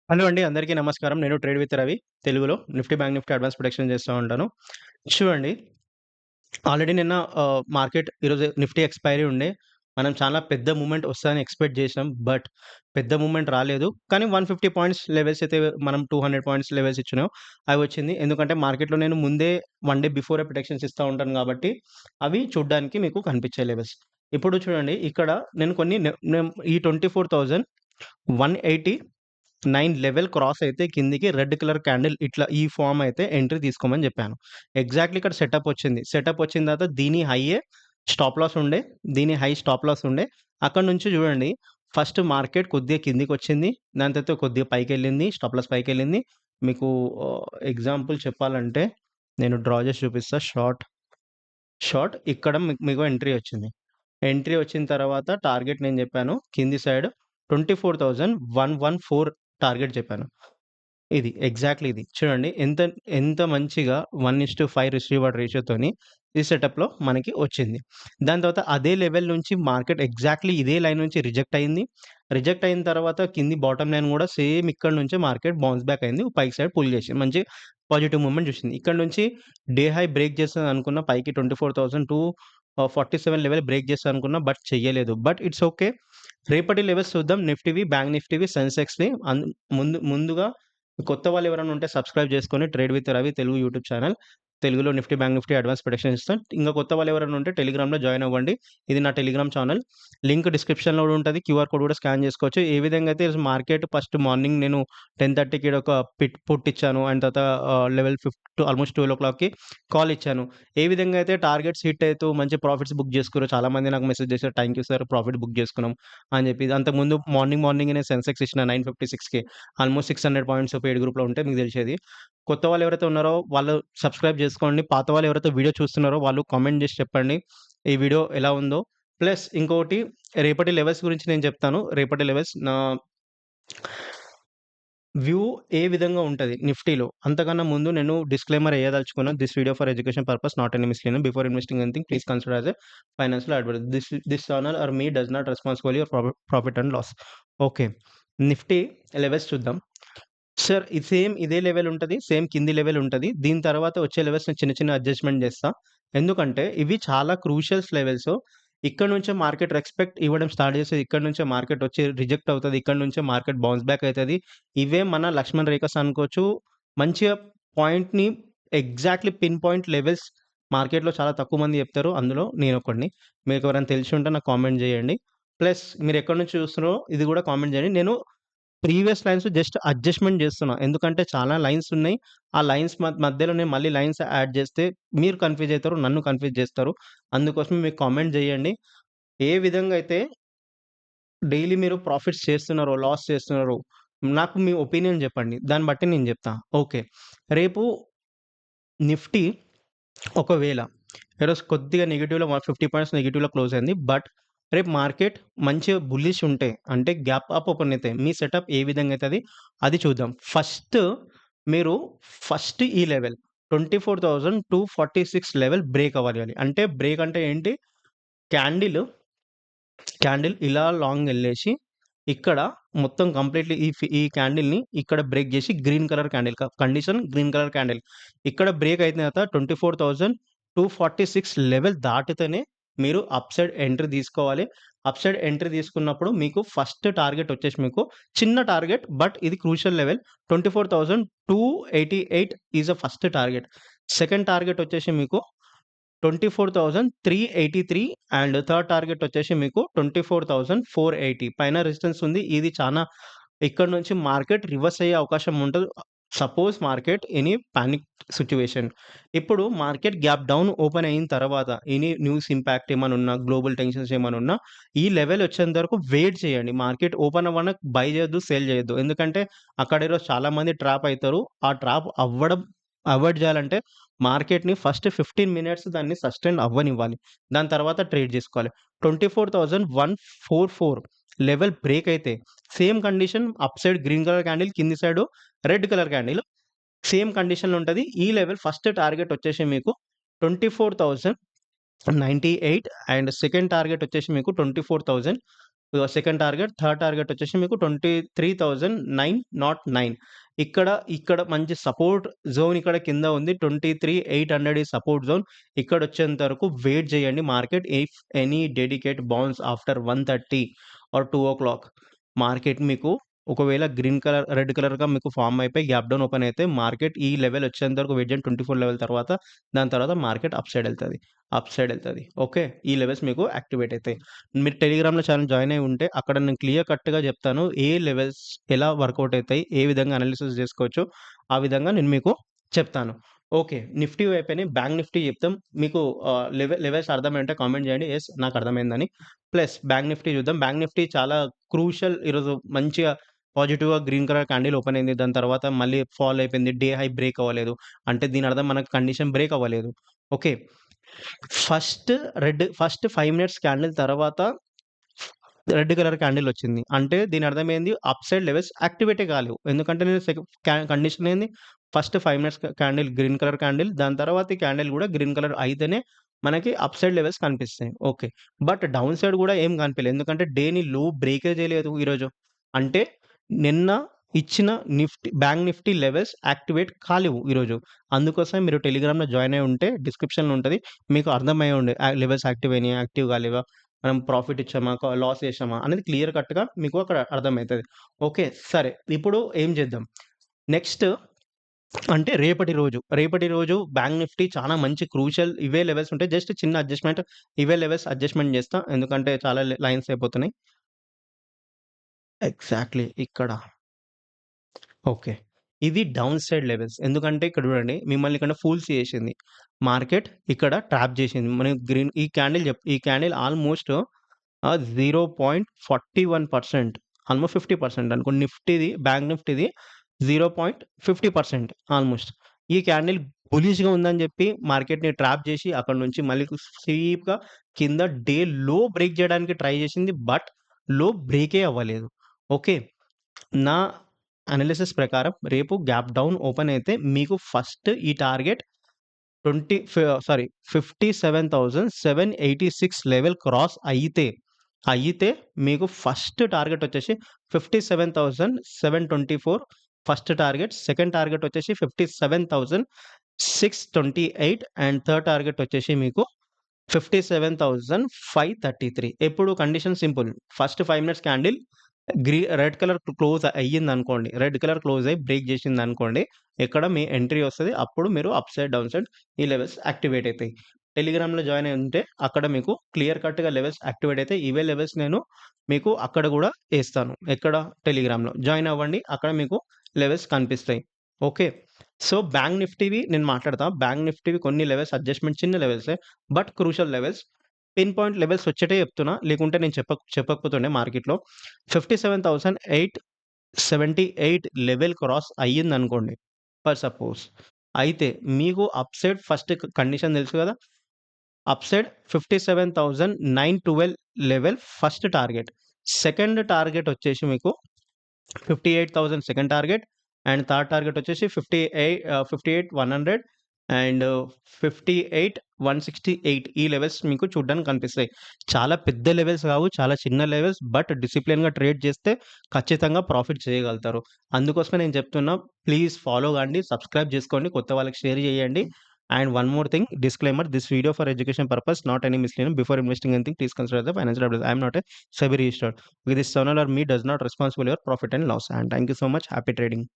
Hello అండి. అందరికీ నమస్కారం. నేను ట్రేడ్ విత్ రవి. తెలుగులో Nifty, bank Nifty advance prediction చేస్తా ఉంటాను. చూడండి, ఆల్రెడీ నిన్న మార్కెట్ ఈరోజు నిఫ్టీ ఎక్స్‌పైరీ ఉండే. మనం చాలా పెద్ద మూవ్‌మెంట్ వస్తదని ఎక్స్‌పెక్ట్ చేసాం. బట్ పెద్ద మూవ్‌మెంట్ రాలేదు. కానీ 150 పాయింట్స్ లెవెల్స్ అయితే మనం 200 పాయింట్స్ లెవెల్స్ ఇచ్చినామో అవి వచ్చింది. ఎందుకంటే మార్కెట్‌లో నేను ముందే 1 డే బిఫోరే ప్రిడిక్షన్స్ ఇస్తా ఉంటాను కాబట్టి అవి చూడ్డానికి మీకు కనిపించే లెవెల్స్. ఇప్పుడు చూడండి, ఇక్కడ నేను కొన్ని ఈ 24,189 లెవెల్ క్రాస్ అయితే కిందికి రెడ్ కలర్ క్యాండిల్ ఇట్లా ఈ ఫార్మ్ అయితే ఎంట్రీ తీసుకోమని జెప్పాను. ఎగ్జాక్ట్‌లీ ఇక్కడ సెటప్ వచ్చింది. సెటప్ వచ్చిన తర్వాత దీని హైయే స్టాప్ లాస్ ఉండే. దీని హై స్టాప్ లాస్ ఉండే. అక్కడి నుంచి చూడండి, ఫస్ట్ మార్కెట్ కొద్దిగా కిందికొచ్చింది. దాని తర్వాత కొద్దిగా పైకెళ్ళింది. Stop loss పైకెళ్ళింది. మీకు ఎగ్జాంపుల్ చెప్పాలంటే నేను డ్రా చేసి చూపిస్తా. షార్ట్ ఇక్కడ మీకు ఎంట్రీ వచ్చింది. ఎంట్రీ వచ్చిన తర్వాత టార్గెట్ నేను జెప్పాను. కింది సైడ్ 24,114 టార్గెట్ చెప్పాను. ఇది ఎగ్జాక్ట్‌లీ ఇది. చూడండి ఎంత ఎంత మంచిగా 1:5 రిసీవ్ రివార్డ్ రేషియోతోని ఈ సెటప్‌లో మనకి వచ్చింది. దాని తర్వాత అదే లెవెల్ నుంచి మార్కెట్ ఎగ్జాక్ట్‌లీ ఇదే లైన్ నుంచి రిజెక్ట్ అయింది. రిజెక్ట్ అయిన తర్వాత కింది బాటమ్ లైన్ గూడా సేమ్ ఇక్కడ నుంచే మార్కెట్ బౌన్స్ బ్యాక్ అయింది. పైకి సైడ్ పుల్ చేసింది. మంచి పాజిటివ్ మూవ్‌మెంట్ చూసింది. ఇక్కడ నుంచి డే హై బ్రేక్ చేస్తదనుకున్న పైకి 24,247 లెవెల్ బ్రేక్ చేస్తదనుకున్నా బట్ చెయ్యలేదు. But it's okay. రేపటి లెవెల్స్ చూద్దాం. నిఫ్టీవి, బ్యాంక్ నిఫ్టీవి, సెన్సెక్స్‌వి. ముందుగా కొత్త వాళ్ళు ఎవరైనా ఉంటే సబ్స్క్రైబ్ చేసుకొని trade with Ravi Telugu YouTube channel. తెలుగులో Nifty, bank Nifty advance prediction ఇస్తాం. ఇంకా కొత్త వాళ్ళు ఎవరైనా ఉంటే టెలిగ్రామ్‌లో జాయిన్ అవ్వండి. ఇది నా టెలిగ్రామ్ ఛానల్. లింక్ డిస్క్రిప్షన్‌లో కూడా ఉంటది. క్యూఆర్ కోడ్ కూడా స్కాన్ చేసుకోవచ్చు. ఏ విధంగా అయితే మార్కెట్ ఫస్ట్ మార్నింగ్ నేను 10:30కి ఈడొక పుట్ ఇచ్చాను. అండ్ తర్వాత లెవెల్ ఆల్మోస్ట్ 12:00కి కాల్ ఇచ్చాను. ఏ విధంగా అయితే టార్గెట్స్ హిట్ అయితూ మంచి ప్రాఫిట్స్ బుక్ చేసుకుర్రో చాలామంది నాకు మెసేజ్ చేశారు. Thank you sir, profit book చేసుకున్నాం అని చెప్పి. అంతకుముందు మార్నింగే నేను సెన్సెక్స్ ఇచ్చిన 956కి. ఆల్మోస్ట్ 600 పాయింట్స్ పెయిడ్ గ్రూప్‌లో ఉంటే మీకు తెలిసేది. కొత్త వాళ్ళు ఎవరైతే ఉన్నారో వాళ్ళు సబ్స్క్రైబ్ చేసుకోండి. పాత వాళ్ళు ఎవరైతే వీడియో చూస్తున్నారో వాళ్ళు కామెంట్ చేసి చెప్పండి, ఈ వీడియో ఎలా ఉందో. ప్లస్ ఇంకొకటి, రేపటి లెవెల్స్ గురించి నేను చెప్తాను. రేపటి లెవెల్స్ నా వ్యూ ఏ విధంగా ఉంటది నిఫ్టీలో. అంతకన్నా ముందు నేను డిస్క్లైమర్ ఎయ్యదలుచుకున్నా. This video for education purpose not any misleading. Before investing anything please consider as a financial advice. This channel or me does not responsible your profit and loss. Okay. Nifty levels చూద్దాం. Sir, ఇది same ఇదే level ఉంటది. Same కింది level ఉంటది. దీని తర్వాత వచ్చే లెవెల్స్‌ని చిన్న చిన్న అడ్జస్ట్‌మెంట్ చేస్తా. ఎందుకంటే ఇవి చాలా క్రూషియల్స్ లెవెల్స్. ఇక్కడ నుంచే మార్కెట్ రెస్పెక్ట్ ఇవ్వడం స్టార్ట్ చేస్తది. ఇక్కడ నుంచే మార్కెట్ వచ్చి రిజెక్ట్ అవుతది. ఇక్కడ నుంచే మార్కెట్ బౌన్స్ బ్యాక్ అయితది. ఇవే మన లక్ష్మణ్ రేఖస్ అనుకోవచ్చు. మంచిగా పాయింట్‌ని ఎగ్జాక్ట్‌లీ పిన్ పాయింట్ లెవెల్స్ మార్కెట్‌లో చాలా తక్కువ మంది చెప్తారు. అందులో నేనొకడిని. మీకెవరైనా తెలిసి ఉంటే నాకు కామెంట్ చేయండి. ప్లస్ మీరెక్కడి నుంచి చూస్తున్నారో ఇది కూడా కామెంట్ చేయండి. నేను ప్రీవియస్ లైన్స్ జస్ట్ అడ్జస్ట్‌మెంట్ జేస్తున్నా. ఎందుకంటే చాలా లైన్స్ ఉన్నాయి. ఆ లైన్స్ మధ్యలో నేను మళ్ళీ లైన్స్ యాడ్ జేస్తే మీరు కన్‌ఫ్యూజ్ అయితారు. నన్ను కన్‌ఫ్యూజ్ జేస్తారు. అందుకోసమే మీరు కామెంట్ జేయండి. ఏ విధంగా అయితే డైలీ మీరు ప్రాఫిట్స్ చేస్తున్నారో, లాస్ చేస్తున్నారో, నాకు మీ ఒపీనియన్ జెప్పండి. దాన్ని బట్టి నేను జెప్తా. ఓకే. రేపు నిఫ్టీ ఒకవేళ ఈరోజు కొద్దిగా నెగెటివ్‌లో 150 పాయింట్స్ నెగెటివ్‌లో క్లోజ్ అయింది. బట్ రేపు మార్కెట్ మంచిగా బుల్లిష్ ఉంటే, అంటే గ్యాప్ అప్ ఓపెన్ అయితే మీ సెటప్ ఏ విధంగా అయితది అది చూద్దాం. మీరు ఫస్ట్ ఈ లెవెల్ 24,246 లెవెల్ బ్రేక్ అవ్వాలి. అంటే బ్రేక్ అంటే ఏంటి? క్యాండిల్ క్యాండిల్ ఇలా లాంగ్ ఎళ్ళేసి ఇక్కడ మొత్తం కంప్లీట్‌లీ ఈ క్యాండిల్‌ని ఇక్కడ బ్రేక్ జేసి green colour candle condition green colour candle. ఇక్కడ బ్రేక్ అయిన తర్వాత 24,246 లెవెల్ దాటితేనే మీరు అప్ సైడ్ ఎంట్రీ తీసుకోవాలి. అప్ సైడ్ ఎంట్రీ తీసుకున్నప్పుడు మీకు ఫస్ట్ టార్గెట్ వచ్చేసి మీకు చిన్న టార్గెట్, బట్ ఇది crucial level. 24,288 is the first target. Second target వచ్చేసి మీకు 24,383 అండ్ థర్డ్ టార్గెట్ వచ్చేసి మీకు 24,480 పైన రెసిస్టెన్స్ ఉంది. ఇది చానా ఇక్కడ నుంచి మార్కెట్ రివర్స్ అయ్యే అవకాశం ఉంటది. Suppose market any panic situation. ఇప్పుడు మార్కెట్ గ్యాప్ డౌన్ ఓపెన్ అయిన తర్వాత ఎనీ న్యూస్ ఇంపాక్ట్ ఏమైనా ఉన్నా, గ్లోబల్ టెన్షన్స్ ఏమైనా ఉన్నా, ఈ లెవెల్ వచ్చేంత వరకు వెయిట్ చేయండి. మార్కెట్ ఓపెన్ అవ్వన బై చేయొద్దు, సేల్ చేయొద్దు. ఎందుకంటే అక్కడ ఈరోజు చాలా మంది ట్రాప్ అయితారు. ఆ ట్రాప్ అవాయిడ్ చేయాలంటే మార్కెట్‌ని ఫస్ట్ 15 మినిట్స్ దాన్ని సస్టైన్ అవ్వనివ్వాలి. దాని తర్వాత ట్రేడ్ జేసుకోవాలి. 24,144 లెవెల్ బ్రేక్ అయితే same condition up side green colour candle, కింది side red colour candle same కండిషన్‌లో ఉంటది. ఈ లెవెల్ ఫస్ట్ టార్గెట్ వచ్చేసి మీకు 24,098 అండ్ సెకండ్ టార్గెట్ వచ్చేసి మీకు 24,000 సెకండ్ టార్గెట్, థర్డ్ టార్గెట్ వచ్చేసి మీకు 23,909. ఇక్కడ మంచి సపోర్ట్ జోన్ ఇక్కడ కింద ఉంది. 23,800 ఈ సపోర్ట్ జోన్. ఇక్కడొచ్చేంత వరకు వెయిట్ చేయండి market. If any dead cat bounce after 1:30 or 2:00 market మీకు ఒకవేళ రెడ్ కలర్‌గా మీకు ఫార్మ్ అయిపోయి గ్యాప్ డౌన్ ఓపెన్ అయితే మార్కెట్ ఈ లెవెల్ వచ్చేంత వరకు వెయిట్ చేయండి. 24 లెవెల్ తర్వాత. దాని తర్వాత మార్కెట్ అప్ సైడ్ ఎళ్తది. ఓకే. ఈ లెవెల్స్ మీకు యాక్టివేట్ అయితాయి. మీరు టెలిగ్రామ్‌లో ఛానెల్ జాయిన్ అయ్యి ఉంటే అక్కడ నేను క్లియర్ కట్‌గా చెప్తాను. ఏ లెవెల్స్ ఎలా వర్కౌట్ అయితాయి, ఏ విధంగా అనాలిసిస్ చేసుకోవచ్చో ఆ విధంగా నేను మీకు చెప్తాను. ఓకే. నిఫ్టీ అయిపోయినాయి. బ్యాంక్ నిఫ్టీ చెప్తాం. మీకు లెవెల్స్ అర్థమైంటే కామెంట్ చేయండి. యెస్ నాకు అర్థమైందని. ప్లస్ బ్యాంక్ నిఫ్టీ చూద్దాం. బ్యాంక్ నిఫ్టీ చాలా క్రూషియల్ ఈరోజు మంచిగా పాజిటివ్‌గా గ్రీన్ కలర్ క్యాండిల్ ఓపెన్ అయింది. దాని తర్వాత మళ్ళీ ఫాల్ అయిపోయింది. డే హై బ్రేక్ అవ్వలేదు. అంటే దీని అర్థం మనకు కండిషన్ బ్రేక్ అవ్వలేదు. ఓకే. ఫస్ట్ 5 మినిట్స్ క్యాండిల్ తర్వాత రెడ్ కలర్ క్యాండిల్ వచ్చింది. అంటే దీని అర్థం ఏంది? అప్ సైడ్ లెవెల్స్ యాక్టివేటే కాలేవు. ఎందుకంటే నేను కండిషన్ ఏంది? First 5 minutes candle green colour candle. దాని తర్వాత ఈ క్యాండిల్ కూడా గ్రీన్ కలర్ అయితేనే మనకి అప్ సైడ్ లెవెల్స్ కనిపిస్తాయి. ఓకే. బట్ డౌన్ సైడ్ కూడా ఏం కనిపియలేదు. ఎందుకంటే డేని లో బ్రేకే చేయలేదు ఈరోజు. అంటే నిన్న ఇచ్చిన బ్యాంక్ నిఫ్టీ లెవెల్స్ యాక్టివేట్ కాలేవు ఈరోజు. అందుకోసం మీరు టెలిగ్రామ్‌లో జాయిన్ అయ్యి ఉంటే డిస్క్రిప్షన్‌లో ఉంటది. మీకు అర్థమయ్యే ఉండే లెవెల్స్ యాక్టివ్ అయినాయా? యాక్టివ్ కాలేవా? మనం ప్రాఫిట్ ఇచ్చామా? లాస్ చేశామా? అనేది క్లియర్ కట్‌గా మీకు అక్కడ అర్థమైతది. ఓకే. సరే. ఇప్పుడు ఏం చేద్దాం? నెక్స్ట్ అంటే రేపటి రోజు బ్యాంక్ నిఫ్టీ చాలా మంచి క్రూషియల్ ఇవే లెవెల్స్ ఉంటాయి. జస్ట్ చిన్న అడ్జస్ట్‌మెంట్ ఇవే లెవెల్స్ అడ్జస్ట్‌మెంట్ చేస్తా. ఎందుకంటే చాలా లైన్స్ అయిపోతున్నాయి. ఎగ్జాక్ట్‌లీ ఇక్కడ. ఓకే. ఇది డౌన్ సైడ్ లెవెల్స్. ఎందుకంటే ఇక్కడ చూడండి మిమ్మల్ని ఇక్కడ ఫూల్స్ చేసింది. మార్కెట్ ఇక్కడ ట్రాప్ చేసింది. మనకి ఈ క్యాండిల్ ఆల్‌మోస్ట్ 0.41% ఆల్‌మోస్ట్ 50% అనుకోండి. బ్యాంక్ నిఫ్టీది 0.50% ఆల్‌మోస్ట్. ఈ క్యాండిల్ బులిష్‌గా ఉందని చెప్పి మార్కెట్‌ని ట్రాప్ చేసి అక్కడి నుంచి మళ్ళీ స్టీప్‌గా కింద డే లో బ్రేక్ చేయడానికి ట్రై చేసింది. బట్ లో బ్రేకే అవ్వలేదు. ఓకే. నా అనాలిసిస్ ప్రకారం రేపు గ్యాప్ డౌన్ ఓపెన్ అయితే మీకు ఫస్ట్ ఈ టార్గెట్ 57,786 లెవెల్ క్రాస్ అయితే మీకు ఫస్ట్ టార్గెట్ వచ్చేసి 57,724 ఫస్ట్ టార్గెట్. సెకండ్ టార్గెట్ వచ్చేసి 57,628 అండ్ థర్డ్ టార్గెట్ వచ్చేసి మీకు 57,533. ఎప్పుడు condition simple. First 5 minutes candle red colour close అయ్యిందనుకోండి. రెడ్ కలర్ క్లోజ్ అయ్యి బ్రేక్ చేసిందనుకోండి. ఇక్కడ మీ ఎంట్రీ వస్తది. అప్పుడు మీరు అప్ సైడ్, డౌన్ సైడ్ ఈ లెవెల్స్ యాక్టివేట్ అయితాయి. టెలిగ్రామ్‌లో జాయిన్ అయ్యి ఉంటే అక్కడ మీకు క్లియర్ కట్‌గా లెవెల్స్ యాక్టివేట్ అయితాయి. ఇవే లెవెల్స్ నేను మీకు అక్కడ గూడా ఏస్తాను. ఎక్కడ? టెలిగ్రామ్‌లో. జాయిన్ అవ్వండి. అక్కడ మీకు లెవెల్స్ కనిపిస్తాయి. ఓకే. సో, బ్యాంక్ నిఫ్టీవి నేను మాట్లాడతా. బ్యాంక్ నిఫ్టీవి కొన్ని లెవెల్స్ అడ్జస్ట్‌మెంట్ చిన్న లెవెల్సే. But crucial levels. Pin point levels వచ్చేటే చెప్తున్నా. లేకుంటే నేను చెప్పకపోతుండే మార్కెట్‌లో 57,878 లెవెల్ క్రాస్ అయ్యిందనుకోండి. For suppose. అయితే మీకు అప్ సైడ్ ఫస్ట్ కండిషన్ తెలుసు గదా! Up side 57,912 level first target. Second target వచ్చేసి మీకు 58,000 second target. And third target వచ్చేసి 58,100 అండ్ 58,168 ఈ లెవెల్స్ మీకు చూడ్డానికి కనిపిస్తాయి. చాలా పెద్ద లెవెల్స్ కావు. చాలా చిన్న లెవెల్స్. బట్ డిసిప్లిన్‌గా ట్రేడ్ చేస్తే ఖచ్చితంగా ప్రాఫిట్ చేయగలుగుతారు. అందుకోసమే నేను చెప్తున్నా. ప్లీజ్ ఫాలో కాండి. సబ్స్క్రైబ్ చేసుకోండి. కొత్త వాళ్ళకి షేర్ చేయండి. And one more thing disclaimer this video for education purpose not any misleading before investing anything please consider the financial advice. I am not a SEBI registered. This channel or me does not responsible your profit and loss. And thank you so much. Happy trading.